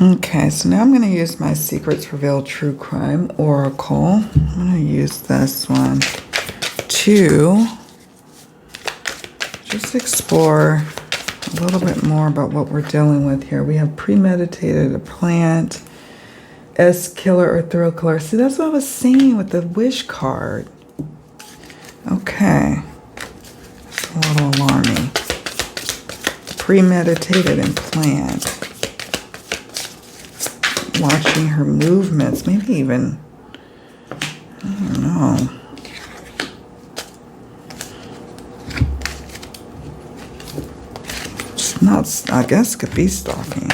Okay, so now I'm going to use my Secrets Revealed True Crime Oracle. I'm going to use this one to just explore a little bit more about what we're dealing with here. We have premeditated, a plant, S killer or thrill killer. See, that's what I was saying with the wish card. Okay. It's a little alarming. Premeditated and planned. Watching her movements, maybe even, I don't know. It's not, I guess, could be stalking.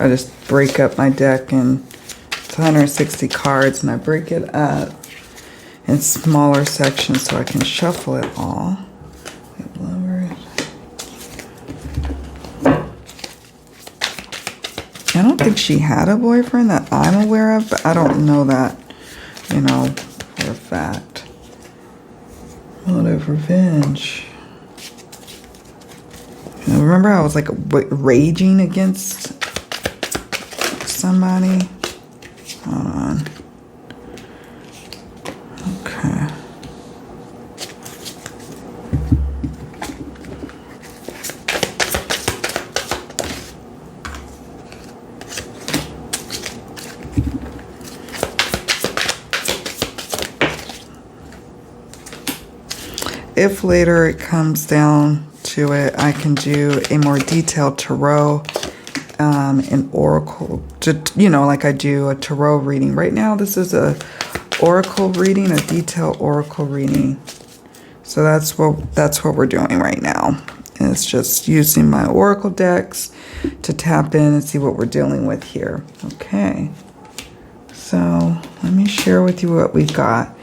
I just break up my deck and it's 160 cards, and I break it up in smaller sections so I can shuffle it all. I don't think she had a boyfriend that I'm aware of, but I don't know that, you know, for a fact. Motive, revenge. You know, remember I was like raging against somebody? Hold on. Okay. If later it comes down to it, I can do a more detailed tarot an oracle, you know, like I do a tarot reading. Right now, this is a oracle reading, a detailed oracle reading. So that's what we're doing right now. And it's just using my oracle decks to tap in and see what we're dealing with here. Okay. So let me share with you what we got.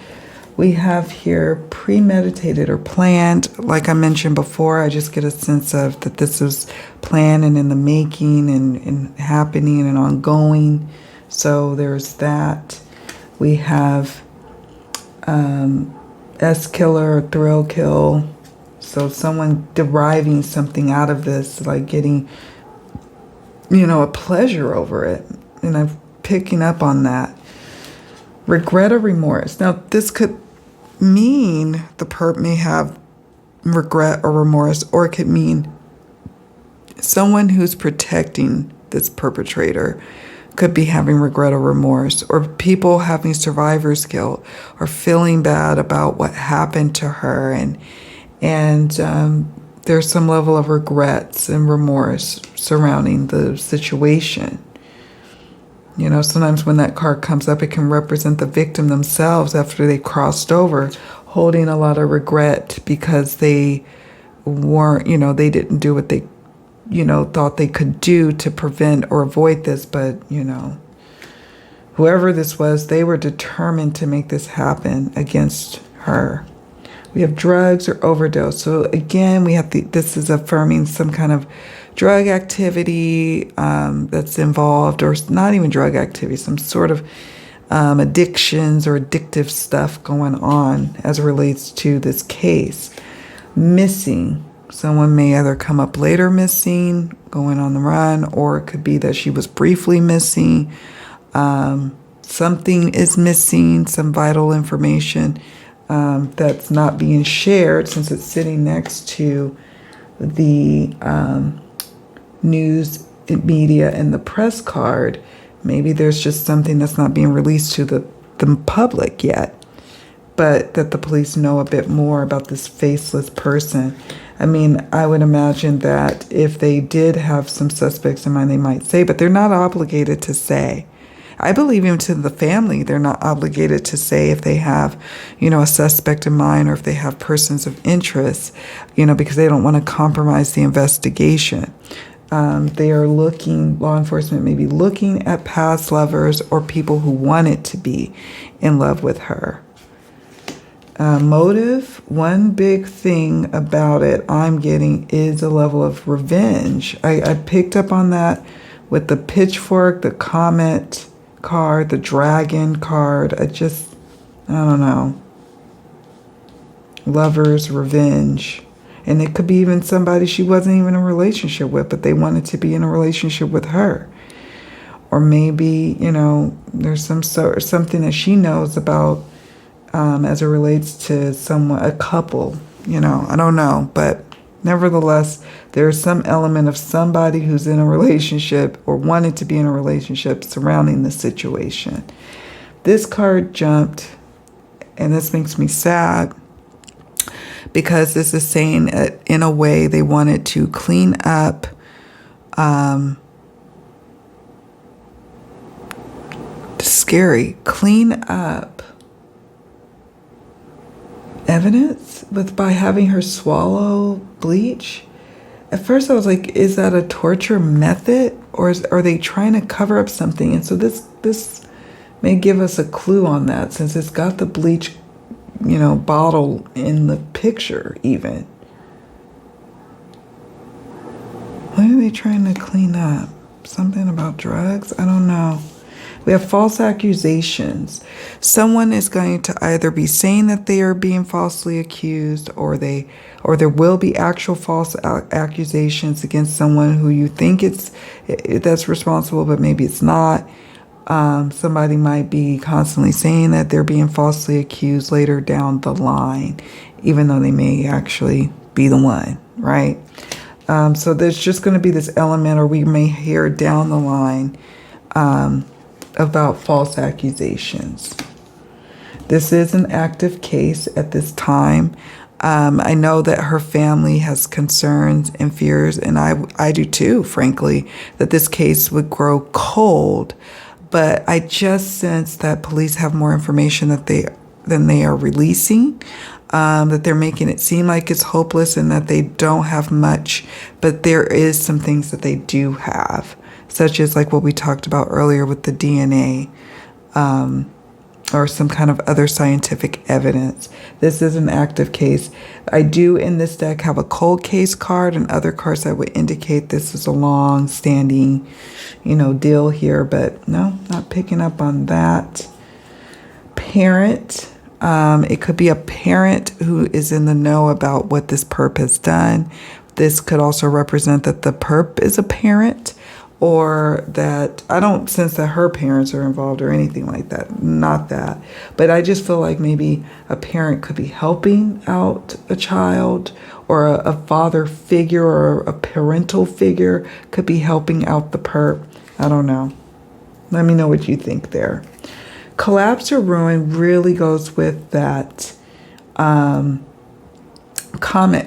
We have here premeditated or planned. Like I mentioned before, I just get a sense of that this is planned and in the making and happening and ongoing. So there's that. We have S killer or thrill kill. So someone deriving something out of this, like getting, you know, a pleasure over it. And I'm picking up on that. Regret or remorse. Now, this could mean the perp may have regret or remorse, or it could mean someone who's protecting this perpetrator could be having regret or remorse, or people having survivor's guilt or feeling bad about what happened to her, and there's some level of regrets and remorse surrounding the situation. You know, sometimes when that card comes up, it can represent the victim themselves after they crossed over, holding a lot of regret because they weren't, you know, they didn't do what they, you know, thought they could do to prevent or avoid this. But, you know, whoever this was, they were determined to make this happen against her. We have drugs or overdose. So again, we have this is affirming some kind of drug activity that's involved, or not even drug activity, some sort of addictions or addictive stuff going on as it relates to this case. Missing. Someone may either come up later missing, going on the run, or it could be that she was briefly missing. Something is missing, some vital information that's not being shared since it's sitting next to the news media and the press card. Maybe there's just something that's not being released to the public yet, but that the police know a bit more about this faceless person. I mean, I would imagine that if they did have some suspects in mind, they might say, but they're not obligated to say. I believe even to the family, they're not obligated to say if they have, you know, a suspect in mind or if they have persons of interest, you know, because they don't want to compromise the investigation. They are looking, law enforcement may be looking at past lovers or people who wanted to be in love with her. Motive, one big thing about it I'm getting is a level of revenge. I picked up on that with the pitchfork, the comet card, the dragon card. I don't know. Lovers, revenge. And it could be even somebody she wasn't even in a relationship with, but they wanted to be in a relationship with her. Or maybe, there's something that she knows about as it relates to someone, a couple, I don't know. But nevertheless, there's some element of somebody who's in a relationship or wanted to be in a relationship surrounding the situation. This card jumped, and this makes me sad, because this is saying that in a way they wanted to clean up clean up evidence by having her swallow bleach. At first I was like, is that a torture method, or are they trying to cover up something? And so this may give us a clue on that, since it's got the bleach bottle in the picture even. What are they trying to clean up? Something about drugs? I don't know. We have false accusations. Someone is going to either be saying that they are being falsely accused, or there will be actual false accusations against someone who you think that's responsible, but maybe it's not. Somebody might be constantly saying that they're being falsely accused later down the line, even though they may actually be the one, right? So there's just going to be this element, or we may hear down the line about false accusations. This is an active case at this time. I know that her family has concerns and fears, and I do too, frankly, that this case would grow cold. But I just sense that police have more information than they are releasing, that they're making it seem like it's hopeless and that they don't have much, but there is some things that they do have, such as like what we talked about earlier with the DNA, or some kind of other scientific evidence. This is an active case. I do in this deck have a cold case card and other cards that would indicate this is a long-standing, deal here, but no, not picking up on that. Parent. It could be a parent who is in the know about what this perp has done. This could also represent that the perp is a parent, or that I don't sense that her parents are involved or anything like that. Not that. But I just feel like maybe a parent could be helping out a child, or a father figure or a parental figure could be helping out the perp. I don't know. Let me know what you think there. Collapse or ruin really goes with that comment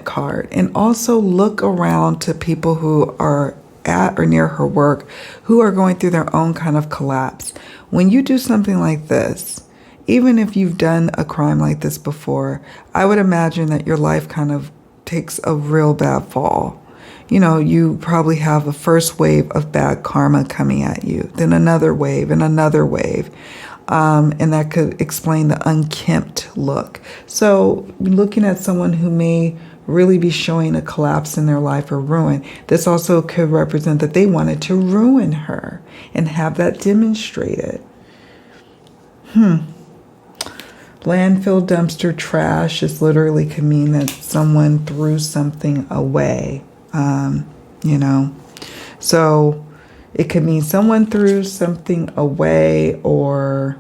card. And also look around to people who are at or near her work who are going through their own kind of collapse. When you do something like this, even if you've done a crime like this before, I would imagine that your life kind of takes a real bad fall. You probably have a first wave of bad karma coming at you, then another wave and another wave. And that could explain the unkempt look. So looking at someone who may really be showing a collapse in their life or ruin, this also could represent that they wanted to ruin her and have that demonstrated. Landfill, dumpster, trash. This literally could mean that someone threw something away, So it could mean someone threw something away, or,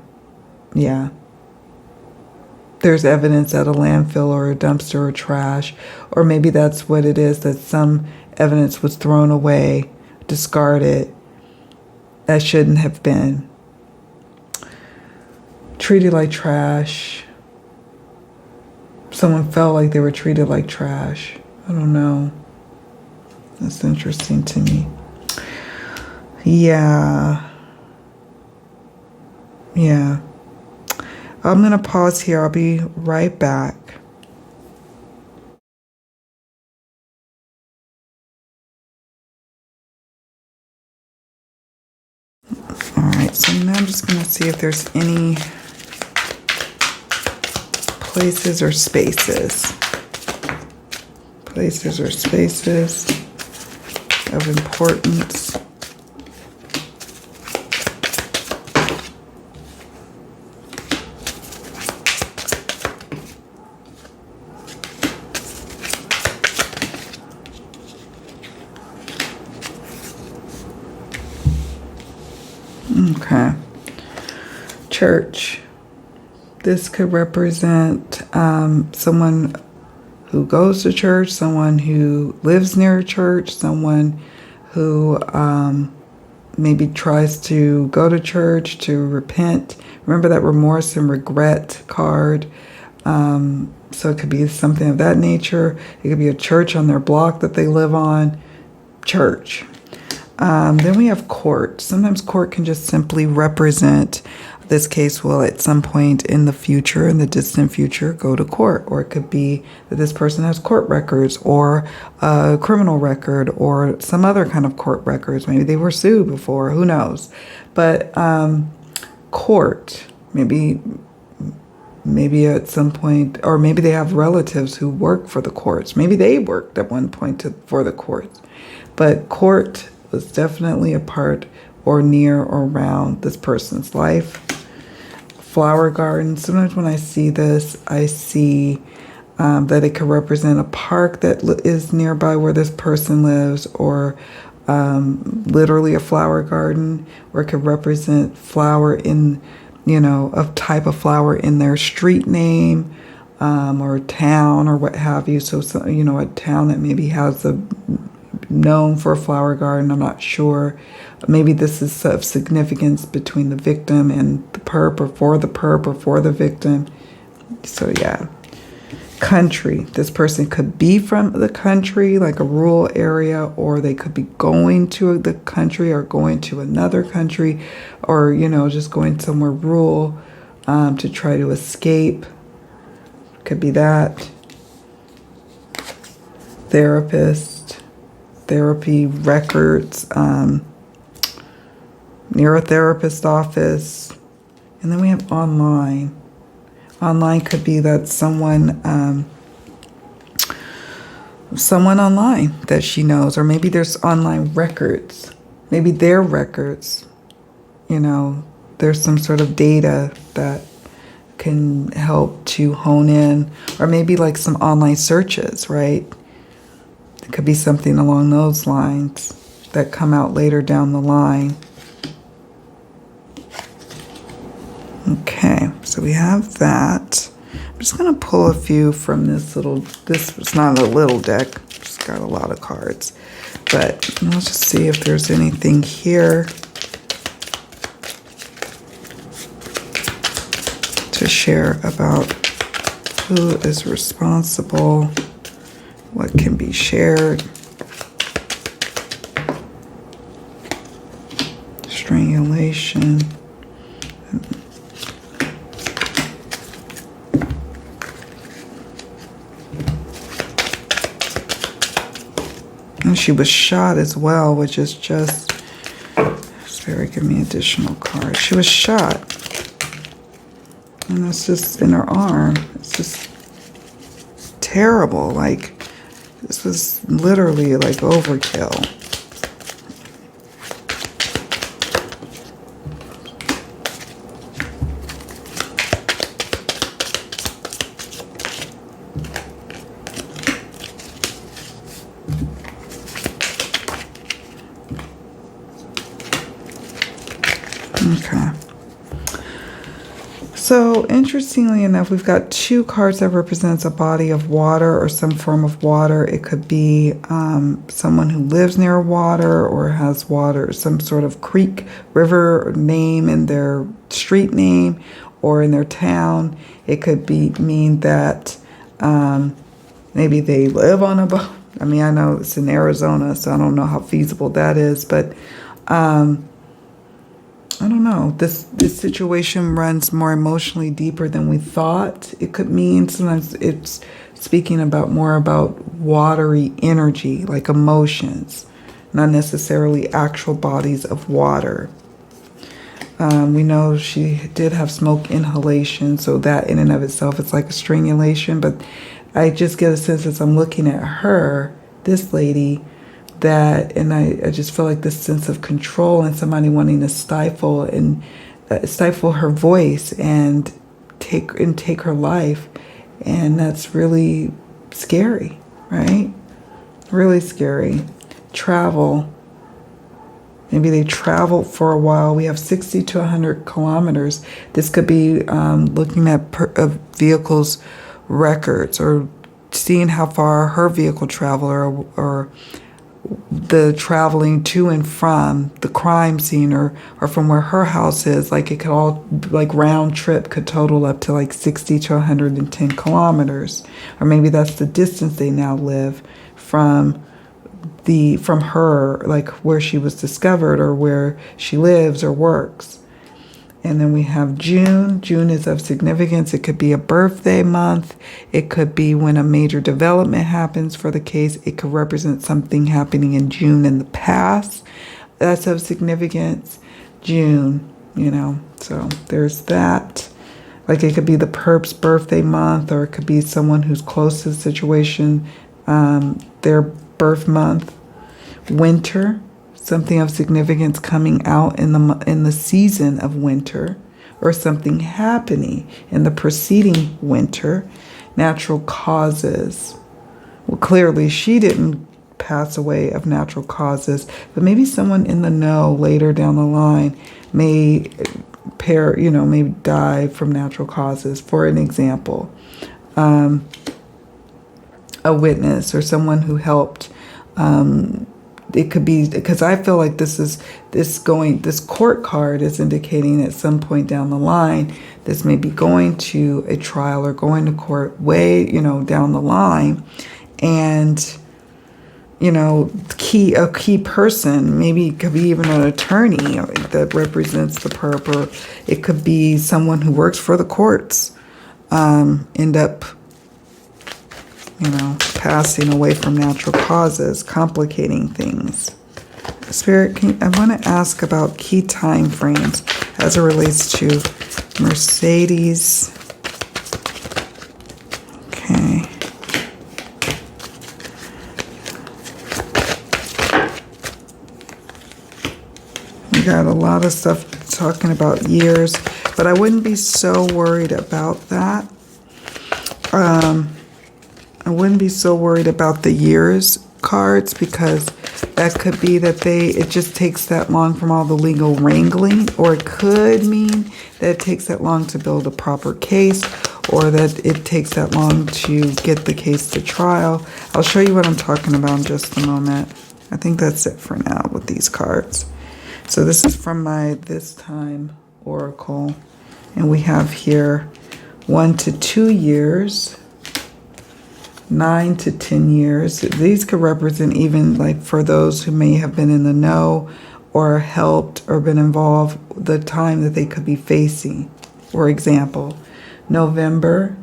there's evidence at a landfill or a dumpster or trash, or maybe that's what it is, that some evidence was thrown away, discarded, that shouldn't have been. Treated like trash. Someone felt like they were treated like trash. I don't know. That's interesting to me. Yeah. I'm going to pause here. I'll be right back. Let's see if there's any places or spaces. Places or spaces of importance. Okay. Church. This could represent someone who goes to church, someone who lives near a church, someone who maybe tries to go to church to repent. Remember that remorse and regret card. So it could be something of that nature. It could be a church on their block that they live on. Church. Then we have court. Sometimes court can just simply represent, this case will at some point in the future, in the distant future, go to court. Or it could be that this person has court records or a criminal record or some other kind of court records. Maybe they were sued before, who knows. But court, maybe at some point, or maybe they have relatives who work for the courts. Maybe they worked at one point for the courts. But court was definitely a part or near or around this person's life. Flower garden. Sometimes when I see this, I see that it could represent a park that is nearby where this person lives, or literally a flower garden, or it could represent flower in, a type of flower in their street name, or town or what have you. So, a town that maybe has known for a flower garden. I'm not sure. Maybe this is of significance between the victim and the perp, or for the perp, or for the victim. So yeah. Country. This person could be from the country, like a rural area, or they could be going to the country or going to another country, or, just going somewhere rural to try to escape. Could be that. Therapy records, near a therapist office. And then we have online. Online could be that someone online that she knows, or maybe there's online records. Maybe their records, there's some sort of data that can help to hone in, or maybe like some online searches, right? It could be something along those lines that come out later down the line. Okay, so we have that. I'm just going to pull a few from this is not a little deck, it's got a lot of cards. But let's just see if there's anything here to share about who is responsible, what can be shared. Strangulation. And she was shot as well, which is just, Spirit, give me additional cards. She was shot. And that's just in her arm. It's just terrible. Like, this was literally like overkill. Okay. So interestingly enough, we've got two cards that represents a body of water or some form of water. It could be someone who lives near water or has water, some sort of creek, river name in their street name or in their town. It could mean that maybe they live on a boat. I mean, I know it's in Arizona, so I don't know how feasible that is, but I don't know. This situation runs more emotionally deeper than we thought it could mean. Sometimes it's speaking about more about watery energy, like emotions, not necessarily actual bodies of water. We know she did have smoke inhalation, so that in and of itself is like a strangulation. But I just get a sense as I'm looking at her, this lady, that, and I just feel like this sense of control and somebody wanting to stifle her voice and take her life, and that's really scary, right? Really scary. Travel. Maybe they traveled for a while. We have 60 to 100 kilometers. This could be looking at a vehicle's records or seeing how far her vehicle traveled or the traveling to and from the crime scene or from where her house is. Like it could all, like round trip could total up to like 60 to 110 kilometers. Or maybe that's the distance they now live from her, like where she was discovered or where she lives or works. And then we have June. June is of significance. It could be a birthday month. It could be when a major development happens for the case. It could represent something happening in June in the past. That's of significance. June, so there's that. Like it could be the perp's birthday month, or it could be someone who's close to the situation, their birth month. Winter. Something of significance coming out in the season of winter, or something happening in the preceding winter. Natural causes. Well, clearly she didn't pass away of natural causes, but maybe someone in the know later down the line may die from natural causes. For an example, a witness or someone who helped. It could be, because I feel like this court card is indicating at some point down the line, this may be going to a trial or going to court way, down the line. And, a key person, maybe it could be even an attorney that represents the perp, or it could be someone who works for the courts, end up passing away from natural causes, complicating things. Spirit, I want to ask about key time frames as it relates to Mercedes. Okay. We got a lot of stuff talking about years, but I wouldn't be so worried about that. I wouldn't be so worried about the years cards, because that could be that it just takes that long from all the legal wrangling, or it could mean that it takes that long to build a proper case, or that it takes that long to get the case to trial. I'll show you what I'm talking about in just a moment. I think that's it for now with these cards. So this is from my This Time Oracle, and we have here 1 to 2 years, 9 to 10 years. These could represent even like for those who may have been in the know or helped or been involved, the time that they could be facing. For example, November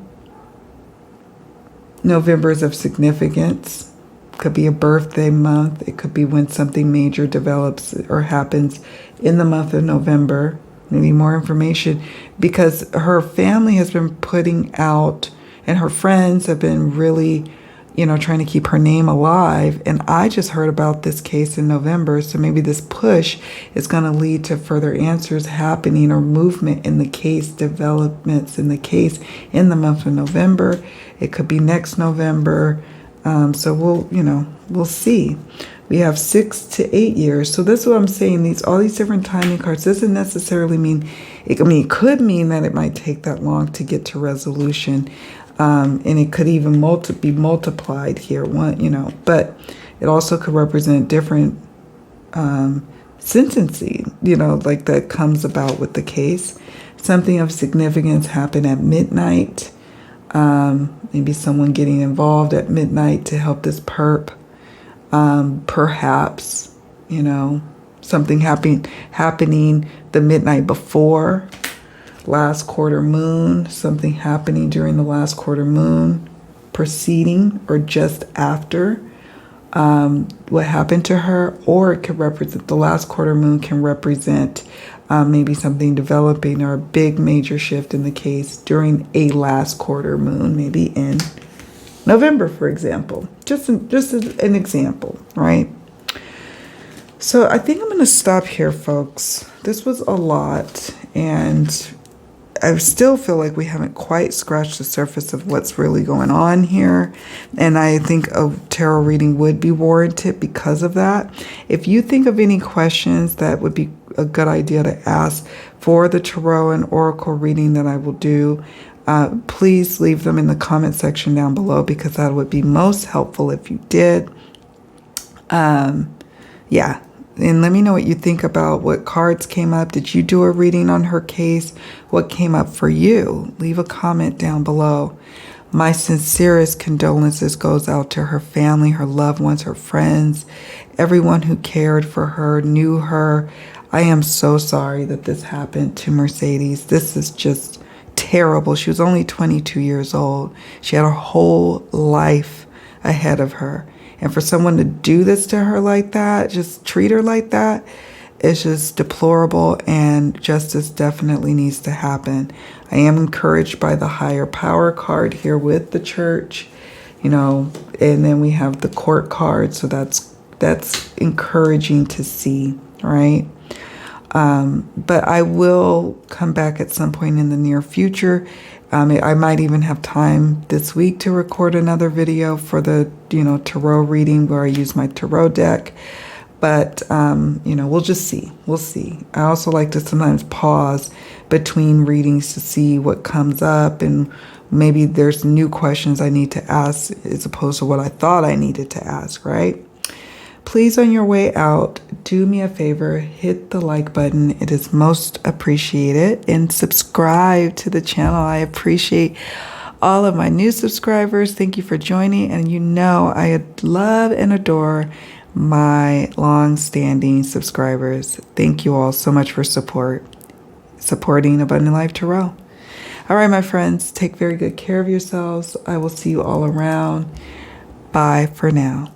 is of significance. Could be a birthday month. It could be when something major develops or happens in the month of November. Maybe more information, because her family has been putting out, and her friends have been really, trying to keep her name alive. And I just heard about this case in November. So maybe this push is going to lead to further answers happening or movement in the case, developments in the case in the month of November. It could be next November. So we'll see. We have 6 to 8 years. So this is what I'm saying. All these different timing cards doesn't necessarily mean, it could mean that it might take that long to get to resolution. And it could even be multiplied here, but it also could represent different sentencing, like that comes about with the case. Something of significance happened at midnight. Maybe someone getting involved at midnight to help this perp. Perhaps, something happening the midnight before. Last quarter moon, something happening during the last quarter moon, preceding or just after what happened to her. Or it could represent, the last quarter moon can represent maybe something developing or a big major shift in the case during a last quarter moon, maybe in November, for example. Just as an example, right? So I think I'm going to stop here, folks. This was a lot, and I still feel like we haven't quite scratched the surface of what's really going on here. And I think a tarot reading would be warranted because of that. If you think of any questions that would be a good idea to ask for the tarot and oracle reading that I will do, please leave them in the comment section down below, because that would be most helpful if you did. Yeah. And let me know what you think about what cards came up. Did you do a reading on her case? What came up for you? Leave a comment down below. My sincerest condolences goes out to her family, her loved ones, her friends, everyone who cared for her, knew her. I am so sorry that this happened to Mercedes. This is just terrible. She was only 22 years old. She had her whole life ahead of her. And for someone to do this to her like that, just treat her like that, it's just deplorable, and justice definitely needs to happen. I am encouraged by the higher power card here with the church, and then we have the court card. So that's encouraging to see, right? But I will come back at some point in the near future. I might even have time this week to record another video for the, tarot reading where I use my tarot deck. But, we'll just see. We'll see. I also like to sometimes pause between readings to see what comes up, and maybe there's new questions I need to ask as opposed to what I thought I needed to ask, right? Please, on your way out, do me a favor, hit the like button. It is most appreciated. And subscribe to the channel. I appreciate all of my new subscribers. Thank you for joining. And I love and adore my long-standing subscribers. Thank you all so much for supporting Abundant Life Tarot. All right, my friends, take very good care of yourselves. I will see you all around. Bye for now.